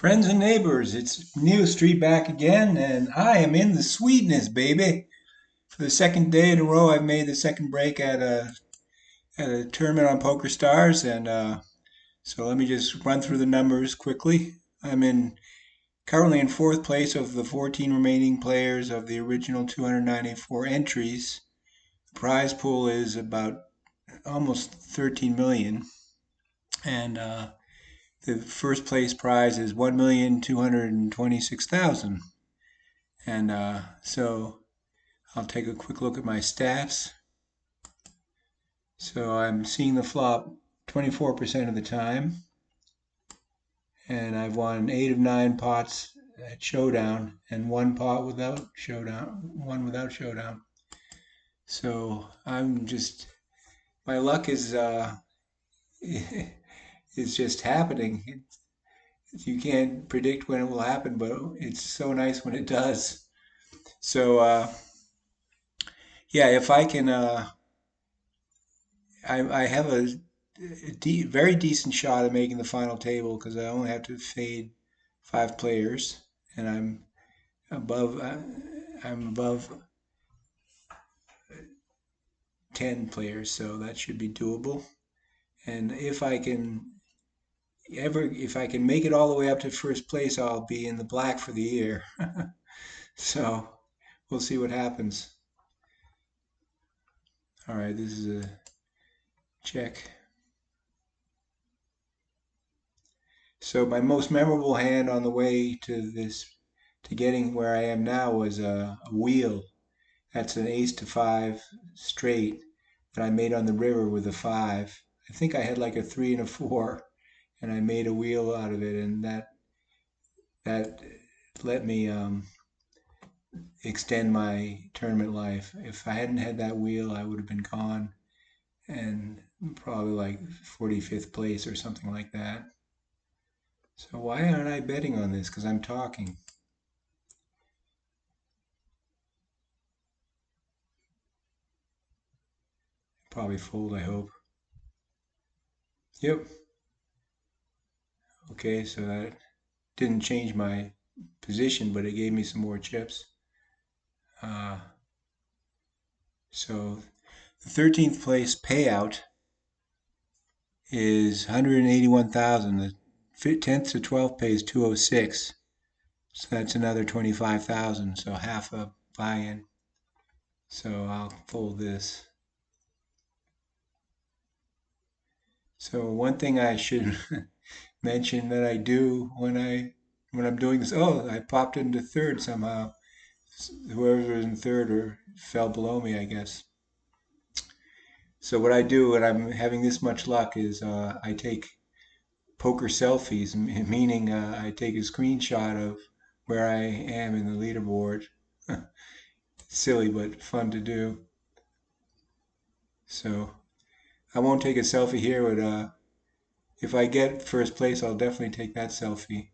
Friends and neighbors, it's Neo Street back again, and I am in the sweetness, baby. For the second day in a row, I've made the second break at a tournament on PokerStars, and so let me just run through the numbers quickly. I'm in currently in fourth place of the 14 remaining players of the original 294 entries. The prize pool is about almost 13 million, and the first place prize is 1,226,000. And so I'll take a quick look at my stats. So I'm seeing the flop 24% of the time, and I've won 8 of 9 pots at showdown, and one pot without showdown, one without showdown. So I'm just my luck is is just happening. You can't predict when it will happen, but it's so nice when it does. So yeah, if I can, I have a very decent shot at making the final table because I only have to fade 5 players, and above. I'm above 10 players, so that should be doable. And if I can make it all the way up to first place, I'll be in the black for the year. So we'll see what happens. All right, this is a check. So my most memorable hand on the way to getting where I am now was a wheel. That's an ace to five straight that I made on the river with a five. I think I had like a three and a four, and I made a wheel out of it, and that let me extend my tournament life. If I hadn't had that wheel, I would have been gone and probably like 45th place or something like that. So why aren't I betting on this? Because I'm talking. Probably fold, I hope. Yep. Okay, so that didn't change my position, but it gave me some more chips. Uh, so the 13th place payout is 181,000. The 10th to 12th pays 206. So that's another 25,000. So half a buy-in. So I'll fold this. So one thing I should mention that I do when I'm doing this. Oh, I popped into third somehow. Whoever was in third or fell below me, I guess. So what I do when I'm having this much luck is I take poker selfies, meaning I take a screenshot of where I am in the leaderboard. Silly but fun to do. So I won't take a selfie here, but if I get first place, I'll definitely take that selfie.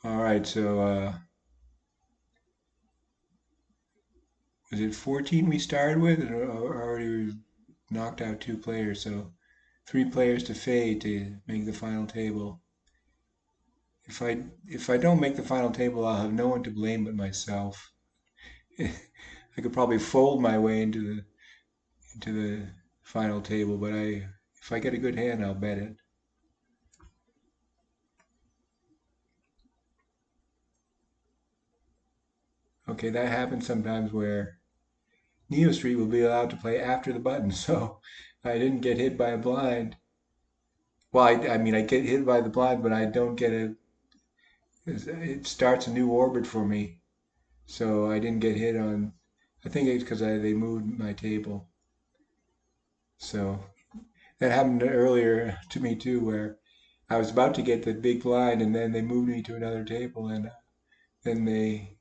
All right, so was it 14 we started with, or already knocked out 2 players? So 3 players to fade to make the final table. If I don't make the final table, I'll have no one to blame but myself. I could probably fold my way into the final table, but if I get a good hand, I'll bet it. Okay, that happens sometimes where Neo Street will be allowed to play after the button, so I didn't get hit by a blind. Well, I mean, I get hit by the blind, but I don't get it starts a new orbit for me, so I didn't get hit on. I think it's because they moved my table. So that happened earlier to me too, where I was about to get the big blind, and then they moved me to another table, and then they,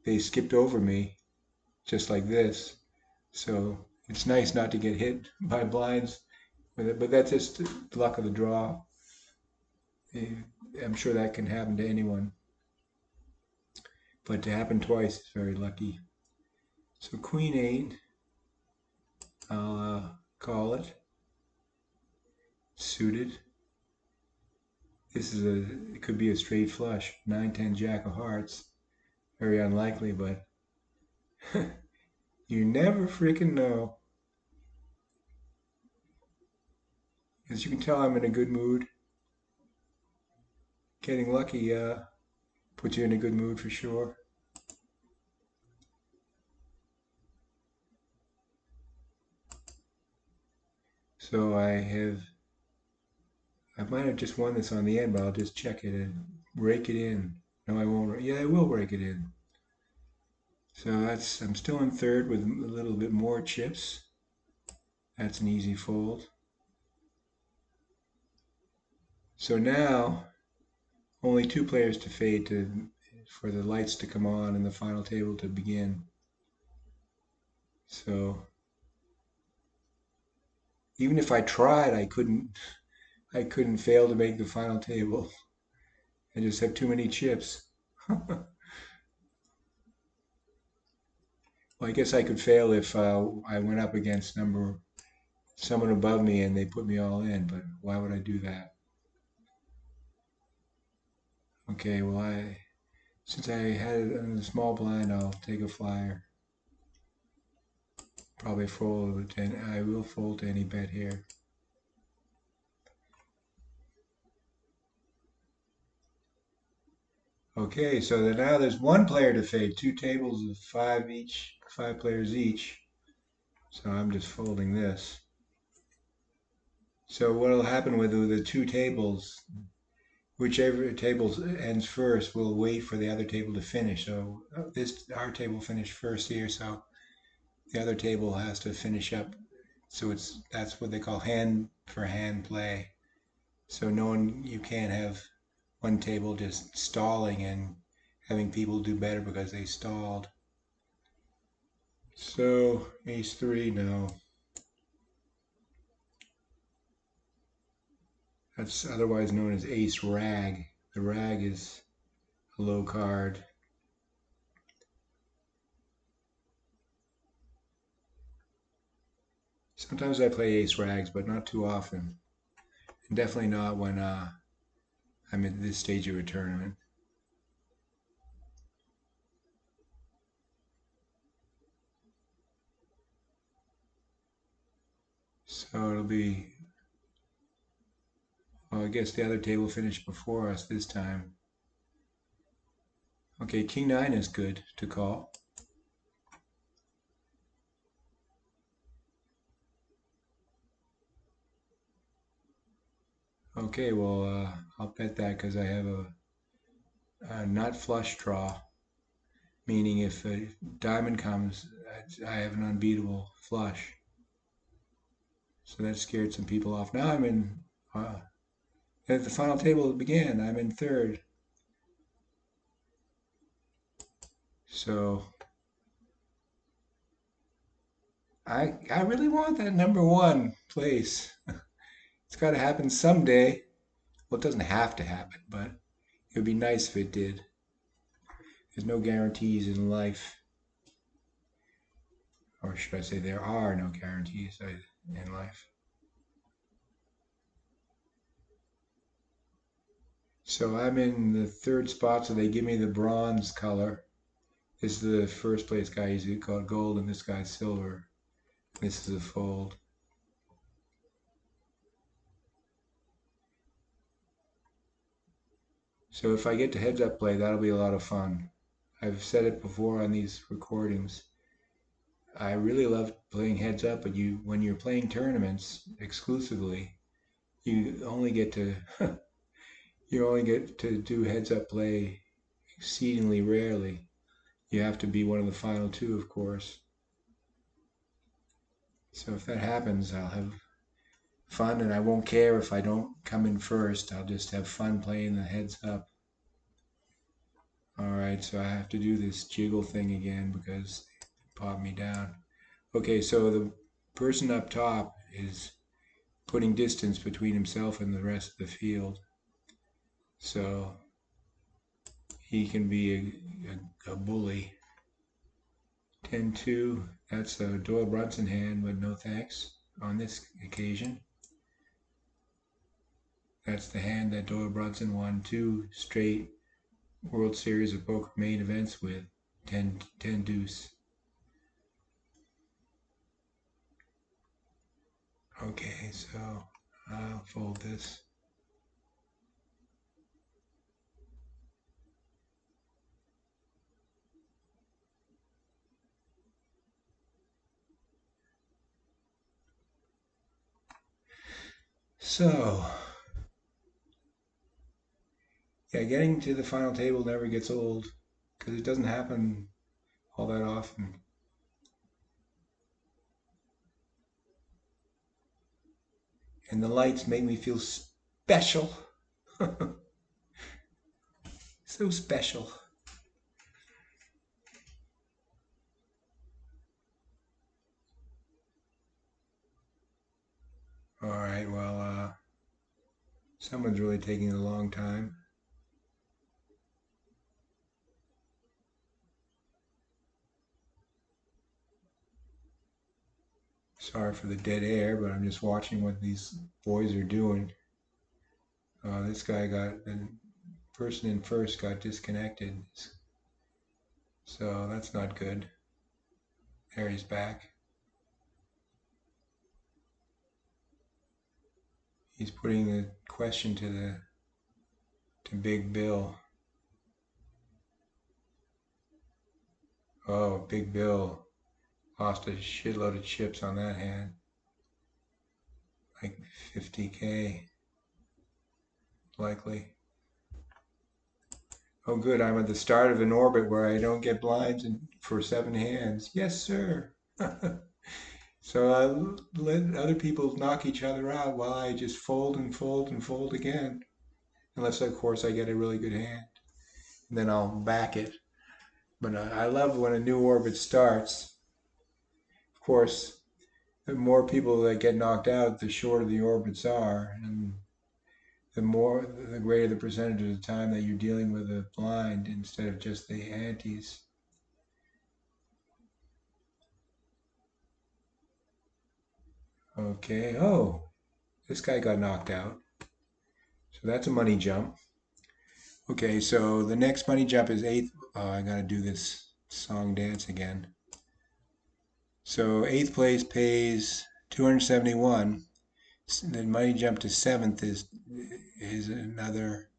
they skipped over me just like this. So it's nice not to get hit by blinds with it, but that's just the luck of the draw. I'm sure that can happen to anyone, but to happen twice is very lucky. So Queen 8, I'll call it. Suited. This is it could be a straight flush. 9-10 jack of hearts. Very unlikely, but you never freaking know. As you can tell, I'm in a good mood. Getting lucky puts you in a good mood for sure. So I might have just won this on the end, but I'll just check it and rake it in. No, I won't. Yeah, I will rake it in. So I'm still in third with a little bit more chips. That's an easy fold. So now, only 2 players to fade for the lights to come on and the final table to begin. So even if I tried, I couldn't fail to make the final table. I just have too many chips. Well, I guess I could fail if I went up against someone above me and they put me all in, but why would I do that? Okay, well, since I had it on the small blind, I'll take a flyer. Probably fold, and I will fold to any bet here. Okay, so now there's 1 player to fade, 2 tables of 5 each, 5 players each. So I'm just folding this. So what will happen with the 2 tables, whichever table ends first will wait for the other table to finish. So our table finished first here, so the other table has to finish up. So that's what they call hand for hand play. So you can't have one table just stalling and having people do better because they stalled. So ace 3, no. That's otherwise known as ace rag. The rag is a low card. Sometimes I play ace rags, but not too often. And definitely not when I'm at this stage of a tournament. So it'll be, well, I guess the other table finished before us this time. Okay, king 9 is good to call. Okay, well, I'll bet that because I have a not flush draw, meaning if a diamond comes, I have an unbeatable flush. So that scared some people off. Now I'm in, at the final table began, I'm in third. So I really want that #1 place. It's got to happen someday. Well, it doesn't have to happen, but it would be nice if it did. There's no guarantees in life. Or should I say there are no guarantees in life. So I'm in the third spot, so they give me the bronze color. This is the first place guy, he's called gold, and this guy's silver. This is a fold. So if I get to heads up play, that'll be a lot of fun. I've said it before on these recordings. I really love playing heads up, but when you're playing tournaments exclusively, you only get to you only get to do heads up play exceedingly rarely. You have to be one of the final 2, of course. So if that happens, I'll have fun, and I won't care if I don't come in first. I'll just have fun playing the heads up. All right, so I have to do this jiggle thing again because they popped me down. Okay, so the person up top is putting distance between himself and the rest of the field. So he can be a bully. 10-2, that's a Doyle Brunson hand, but no thanks. on this occasion. That's the hand that Doyle Brunson won 2 straight World Series of Poker main events with, 10 deuce. Okay, so I'll fold this. So, yeah, getting to the final table never gets old because it doesn't happen all that often. And the lights make me feel special. So special. All right, well, someone's really taking a long time. Sorry for the dead air, but I'm just watching what these boys are doing. This guy the person in first got disconnected. So that's not good. There he's back. He's putting the question to Big Bill. Oh, Big Bill lost a shitload of chips on that hand. Like 50K, likely. Oh, good. I'm at the start of an orbit where I don't get blinds for 7 hands. Yes, sir. So I let other people knock each other out while I just fold and fold and fold again. Unless, of course, I get a really good hand. And then I'll back it. But I love when a new orbit starts. Of course, the more people that get knocked out, the shorter the orbits are. And the greater the percentage of the time that you're dealing with a blind instead of just the antes. Okay, oh, this guy got knocked out. So that's a money jump. Okay, so the next money jump is 8th. Oh, I gotta do this song dance again. So 8th place pays 271. The money jump to 7th is another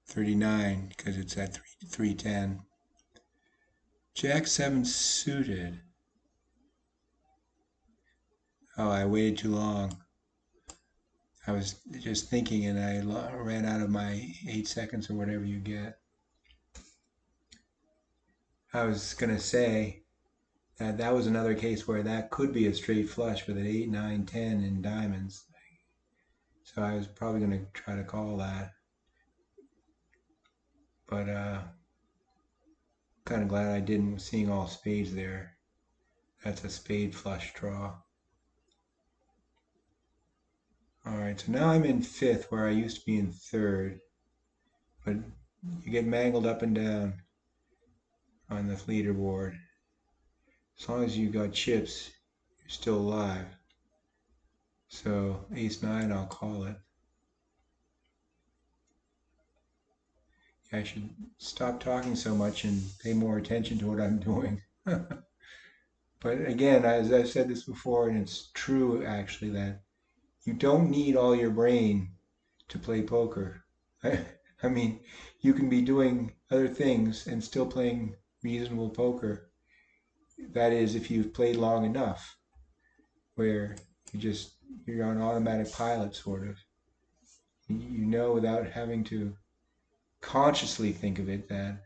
39 because it's at 310. Jack 7 suited. Oh, I waited too long. I was just thinking and I ran out of my 8 seconds or whatever you get. I was going to say that was another case where that could be a straight flush with an 8, 9, 10 in diamonds. So I was probably going to try to call that. But kind of glad I didn't, seeing all spades there. That's a spade flush draw. All right, so now I'm in 5th where I used to be in 3rd. But you get mangled up and down on the leaderboard. As long as you got chips, you're still alive. So ace 9, I'll call it. I should stop talking so much and pay more attention to what I'm doing. But again, as I've said this before, and it's true actually, that you don't need all your brain to play poker. I mean, you can be doing other things and still playing reasonable poker. That is, if you've played long enough, where you're on automatic pilot, sort of. You know, without having to consciously think of it, that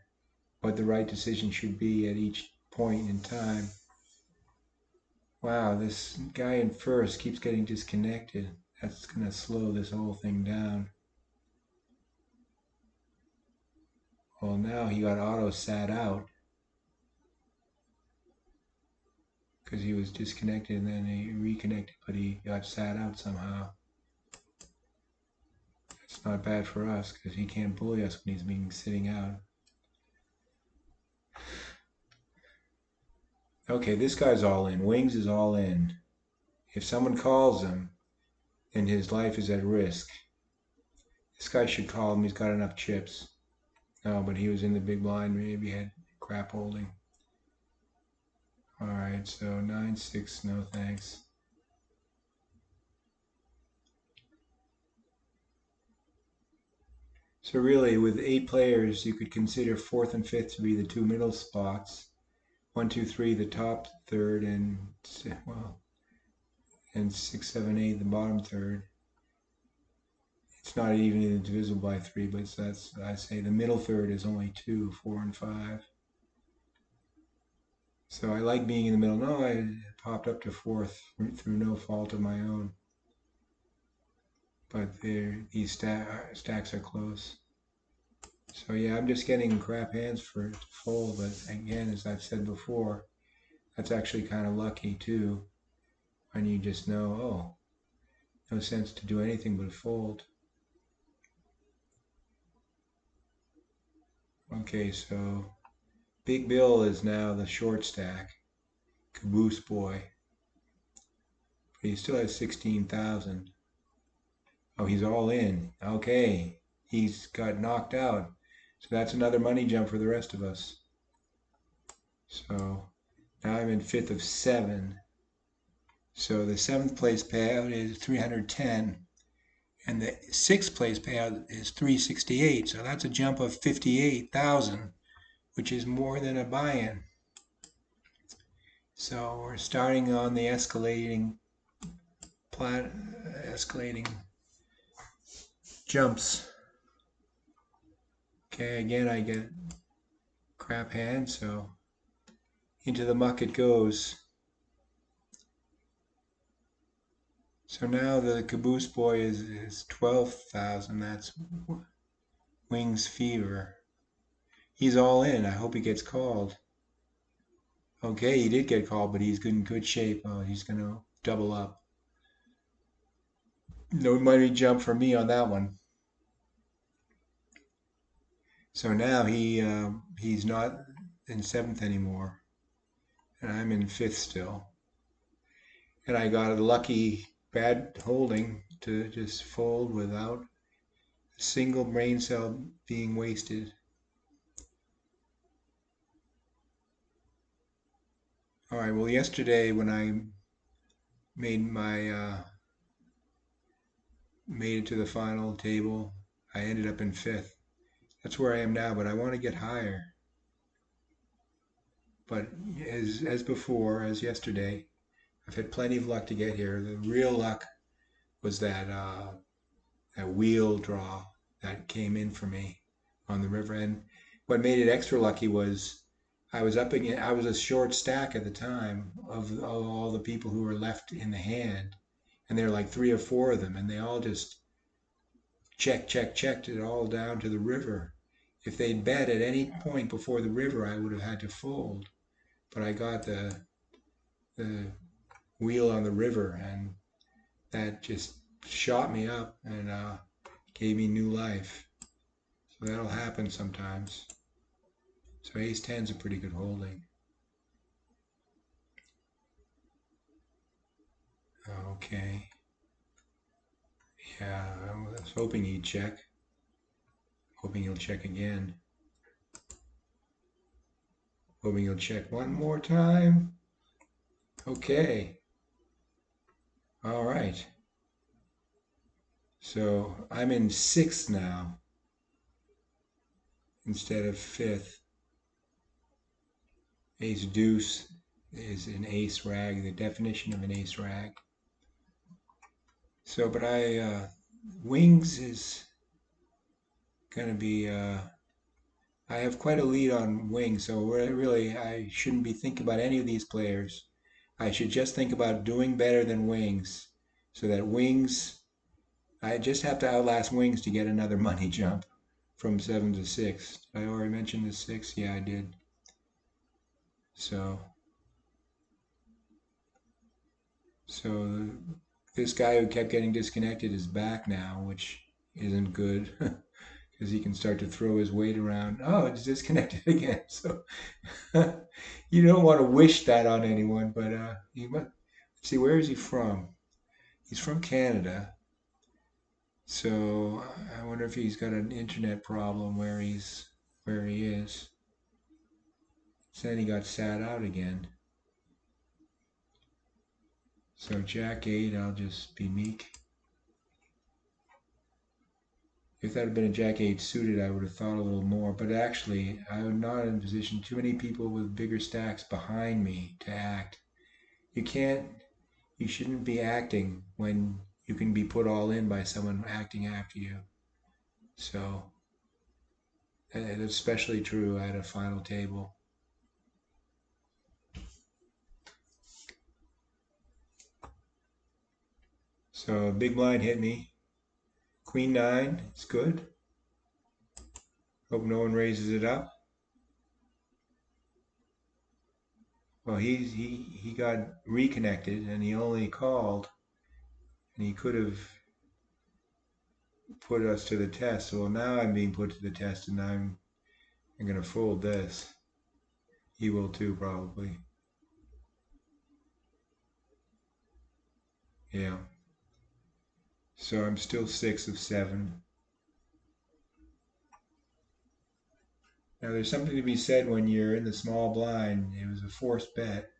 what the right decision should be at each point in time. Wow, this guy in first keeps getting disconnected. That's going to slow this whole thing down. Well, now he got auto sat out because he was disconnected and then he reconnected, but he got sat out somehow. It's not bad for us because he can't bully us when he's being sitting out. Okay, this guy's all in. Wings is all in. If someone calls him, then his life is at risk. This guy should call him. He's got enough chips. No, but he was in the big blind. Maybe he had crap holding. All right, so 9-6, no thanks. So really, with 8 players, you could consider 4th and 5th to be the 2 middle spots. 1, 2, 3, the top third, and well, and 6, 7, 8, the bottom third. It's not even divisible by 3, but that's, I say the middle third is only 2, 4, and 5. So I like being in the middle. No, I popped up to 4th through no fault of my own. But these stacks are close. So yeah, I'm just getting crap hands for it to fold. But again, as I've said before, that's actually kind of lucky too. When you just know, oh, no sense to do anything but fold. Okay, so Big Bill is now the short stack. Caboose boy. But he still has 16,000. Oh, he's all in. Okay, he's got knocked out. So that's another money jump for the rest of us. So now I'm in 5th of 7. So the 7th place payout is 310. And the 6th place payout is 368. So that's a jump of 58,000, which is more than a buy-in. So we're starting on the escalating jumps. Okay, again I get crap hand, so into the muck it goes. So now the caboose boy is 12,000. That's Wings Fever. He's all in. I hope he gets called. Okay, he did get called, but he's in good shape. Oh, he's going to double up. No money jump for me on that one. So now he's not in 7th anymore, and I'm in 5th still. And I got a lucky bad holding to just fold without a single brain cell being wasted. All right, well, yesterday when I made it to the final table, I ended up in 5th. That's where I am now, but I want to get higher. But as before, as yesterday, I've had plenty of luck to get here. The real luck was that wheel draw that came in for me on the river. And what made it extra lucky was I was a short stack at the time of all the people who were left in the hand. And there were like 3 or 4 of them, and they all just checked it all down to the river. If they'd bet at any point before the river, I would have had to fold. But I got the wheel on the river, and that just shot me up and gave me new life. So that'll happen sometimes. So ace 10's a pretty good holding. Okay. Yeah, I was hoping he'd check. Hoping he'll check again. Hoping he'll check one more time. Okay. All right. So I'm in 6th now instead of 5th. Ace deuce is an ace rag, the definition of an ace rag. So, but Wings is going to be, I have quite a lead on Wings, so really I shouldn't be thinking about any of these players. I should just think about doing better than Wings, so that Wings, I just have to outlast Wings to get another money jump from 7 to 6. Did I already mention the 6? Yeah, I did. So this guy who kept getting disconnected is back now, which isn't good because he can start to throw his weight around. Oh, it's disconnected again. So You don't want to wish that on anyone, but you must see, where is he from? He's from Canada. So I wonder if he's got an internet problem where he is. Then he got sat out again. So Jack 8, I'll just be meek. If that had been a Jack 8 suited, I would have thought a little more. But actually, I'm not in a position. Too many people with bigger stacks behind me to act. You can't. You shouldn't be acting when you can be put all in by someone acting after you. So it's especially true at a final table. So big blind hit me. Queen 9, it's good. Hope no one raises it up. Well, he got reconnected and he only called, and he could have put us to the test. Well, now I'm being put to the test, and I'm going to fold this. He will too, probably. Yeah. So I'm still 6 of 7. Now, there's something to be said when you're in the small blind. It was a forced bet.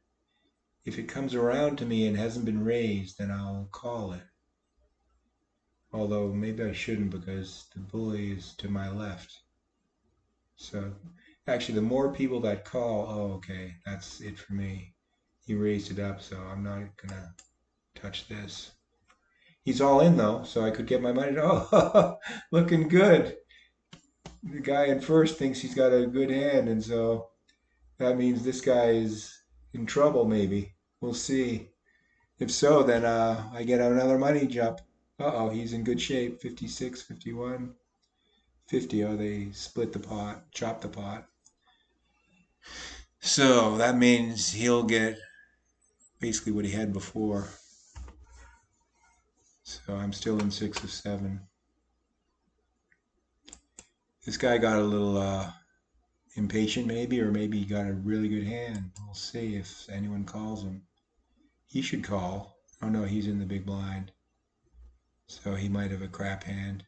If it comes around to me and hasn't been raised, then I'll call it. Although maybe I shouldn't, because the bully is to my left. So actually, the more people that call, oh, okay, that's it for me. He raised it up, so I'm not gonna touch this. He's all in though, so I could get my money. Oh, looking good. The guy in first thinks he's got a good hand, and so that means this guy is in trouble. Maybe we'll see. If so, then I get another money jump. Uh-oh, he's in good shape. 56, 51, 50. Oh, they split the pot, chop the pot. So that means he'll get basically what he had before. So I'm still in 6 of 7. This guy got a little impatient maybe, or maybe he got a really good hand. We'll see if anyone calls him. He should call. Oh no, he's in the big blind. So he might have a crap hand.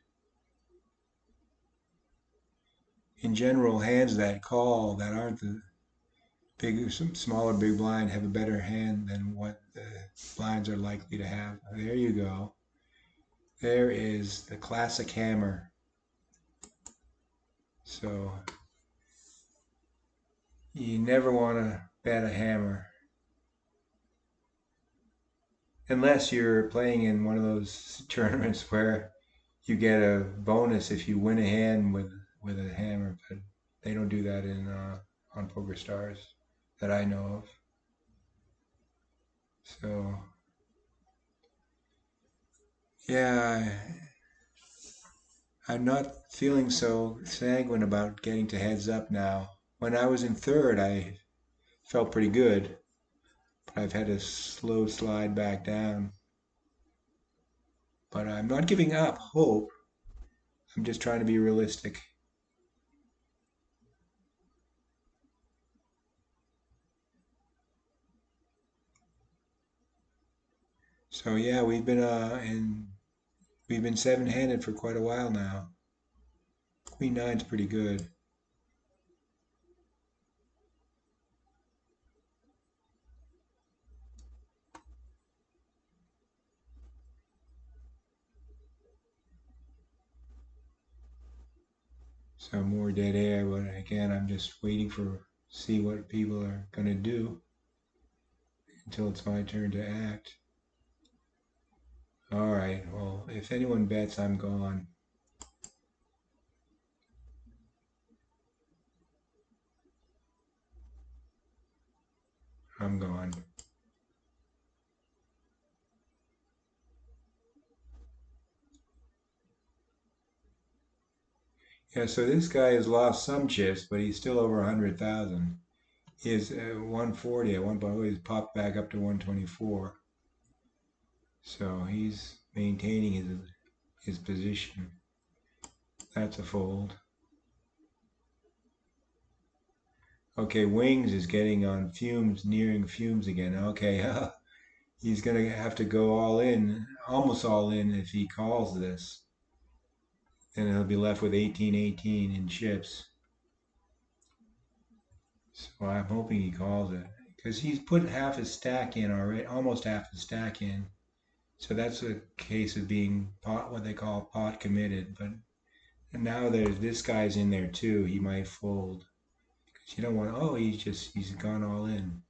In general, hands that call that aren't the big, smaller big blind have a better hand than what the blinds are likely to have. There you go. There is the classic hammer. So you never want to bet a hammer unless you're playing in one of those tournaments where you get a bonus if you win a hand with a hammer. But they don't do that in on PokerStars that I know of. So yeah, I'm not feeling so sanguine about getting to heads up now. When I was in third, I felt pretty good, but I've had a slow slide back down. But I'm not giving up hope. I'm just trying to be realistic. So yeah, we've been seven-handed for quite a while now. Queen 9's pretty good. So more dead air, but again, I'm just waiting for see what people are gonna do until it's my turn to act. All right. Well, if anyone bets, I'm gone. I'm gone. Yeah, so this guy has lost some chips, but he's still over 100,000. He is 140 at one point. Oh, he's popped back up to 124. So he's maintaining his position. That's a fold. Okay, Wings is getting on fumes, nearing fumes again. Okay, he's gonna have to go all in, almost all in if he calls this. And he'll be left with 18-18 in chips. So I'm hoping he calls it. Because he's put half his stack in already, almost half his stack in. So that's a case of being pot, what they call pot committed. But and now there's this guy's in there too. He might fold. Because you don't want, oh, he's gone all in.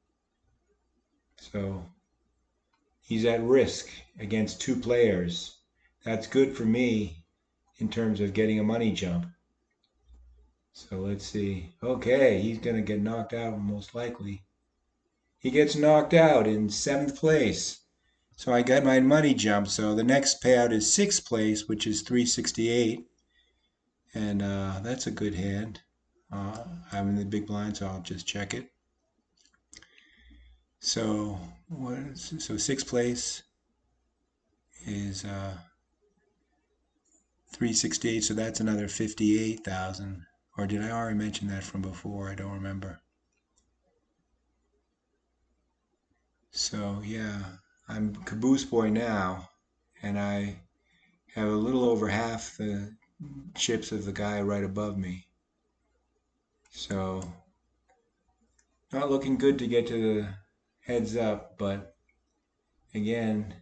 So he's at risk against two players. That's good for me in terms of getting a money jump. So let's see. Okay, he's going to get knocked out most likely. He gets knocked out in 7th place. So I got my money jump. So the next payout is 6th place, which is 368. And that's a good hand. I'm in the big blind, so I'll just check it. So 6th place is 368, so that's another 58,000. Or did I already mention that from before? I don't remember. So yeah, I'm Caboose Boy now, and I have a little over half the chips of the guy right above me. So not looking good to get to the heads up, but again,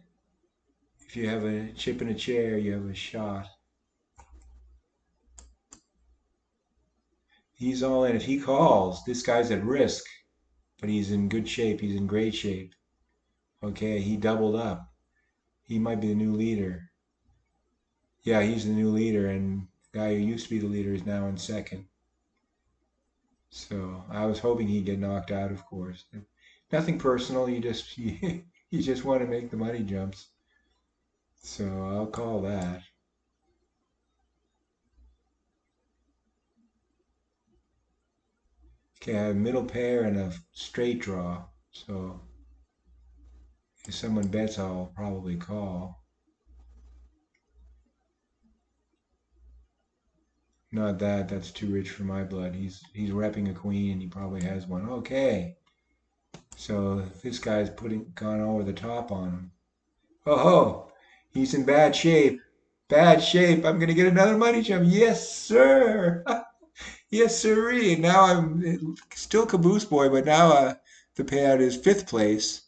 if you have a chip in a chair, you have a shot. He's all in. If he calls, this guy's at risk, but he's in good shape. He's in great shape. Okay, he doubled up. He might be the new leader. Yeah, he's the new leader, and the guy who used to be the leader is now in second. So I was hoping he'd get knocked out, of course. Nothing personal. You just want to make the money jumps. So I'll call that. Okay, I have middle pair and a straight draw. So if someone bets, I'll probably call. Not that. That's too rich for my blood. He's repping a queen, and he probably has one. Okay. So this guy's gone over the top on him. Oh, he's in bad shape. Bad shape. I'm gonna get another money jump. Yes, sir. Yes, sirree. Now I'm still Caboose Boy, but now the payout is 5th place,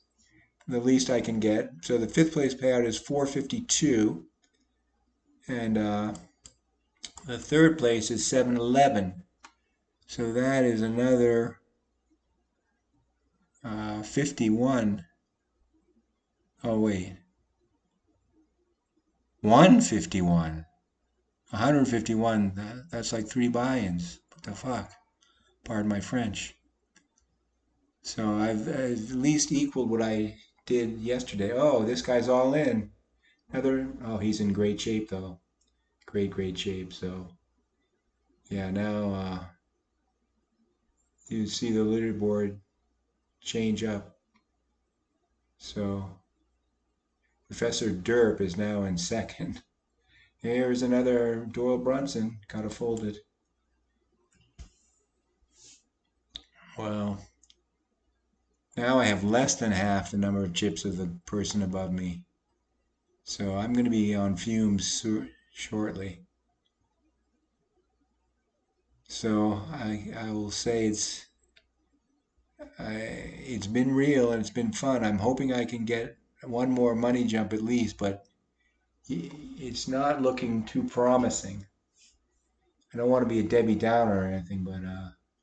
the least I can get. So the 5th place payout is 452, and the 3rd place is 711. So that is another 51. Oh wait, 151. 151. That's like 3 buy-ins. What the fuck? Pardon my French. So I've at least equaled what I did yesterday. Oh, this guy's all in. Oh, he's in great shape though. Great shape. So yeah, now you see the leaderboard change up. So Professor Derp is now in second. Here's another Doyle Brunson. Gotta fold it. Well, now I have less than half the number of chips of the person above me. So I'm going to be on fumes shortly. So I will say it's been real and it's been fun. I'm hoping I can get one more money jump at least, but it's not looking too promising. I don't want to be a Debbie Downer or anything, but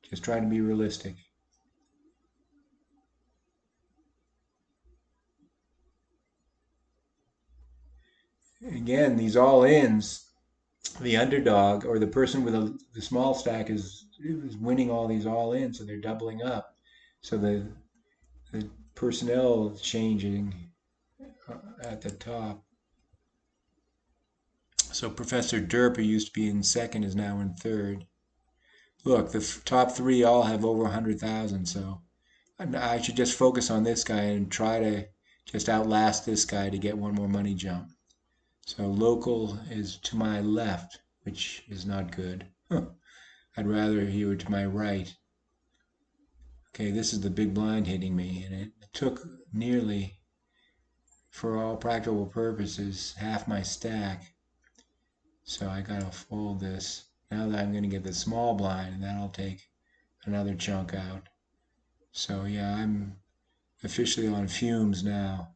just trying to be realistic. Again, these all-ins, the underdog or the person with the small stack is winning all these all-ins, so they're doubling up. So the personnel changing at the top. So Professor Derp, who used to be in second, is now in third. Look, the top 3 all have over 100,000, so I should just focus on this guy and try to just outlast this guy to get one more money jump. So local is to my left, which is not good. I'd rather he were to my right. Okay, this is the big blind hitting me, and it took nearly, for all practical purposes, half my stack. So I gotta fold this. Now that I'm gonna get the small blind, and that'll take another chunk out. So yeah, I'm officially on fumes now.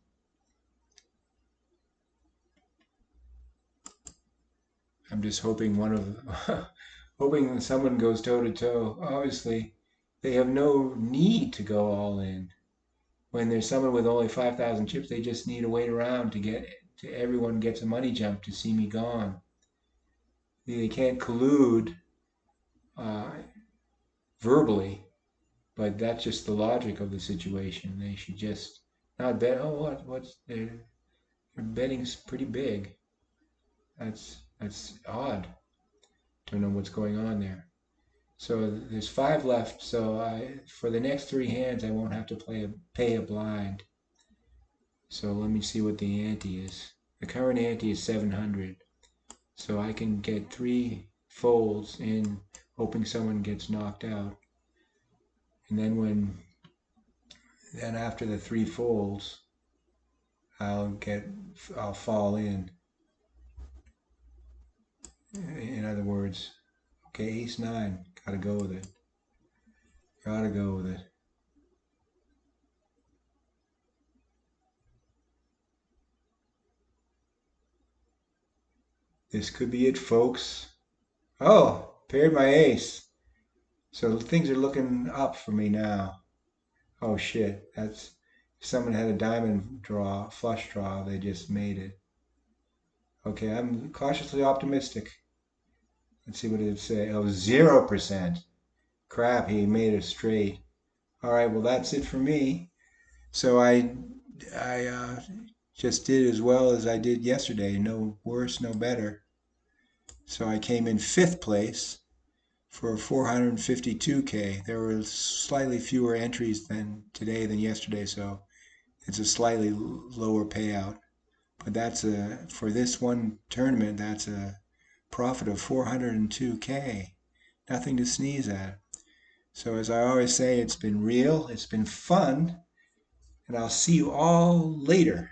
I'm just hoping hoping someone goes toe to toe. Obviously, they have no need to go all in. When there's someone with only 5,000 chips, they just need to wait around to everyone gets a money jump to see me gone. They can't collude uh, verbally, but that's just the logic of the situation. They should just not bet. Oh, what's their betting's pretty big. That's odd. Don't know what's going on there. So there's five left. So for the next three hands, I won't have to pay a blind. So let me see what the ante is. The current ante is 700. So I can get three folds in, hoping someone gets knocked out. And then after the three folds, I'll fall in. In other words, okay, ace nine, gotta go with it. Gotta go with it. This could be it, folks. Oh, paired my ace. So things are looking up for me now. Oh shit, if someone had a diamond draw, flush draw, they just made it. Okay, I'm cautiously optimistic. Let's see what it say. Oh, 0%. Crap, he made it straight. All right, well that's it for me. So I just did as well as I did yesterday. No worse, no better. So I came in fifth place for 452K. There were slightly fewer entries than yesterday, so it's a slightly lower payout. But for this one tournament, that's a profit of 402K. Nothing to sneeze at. So as I always say, it's been real, it's been fun, and I'll see you all later.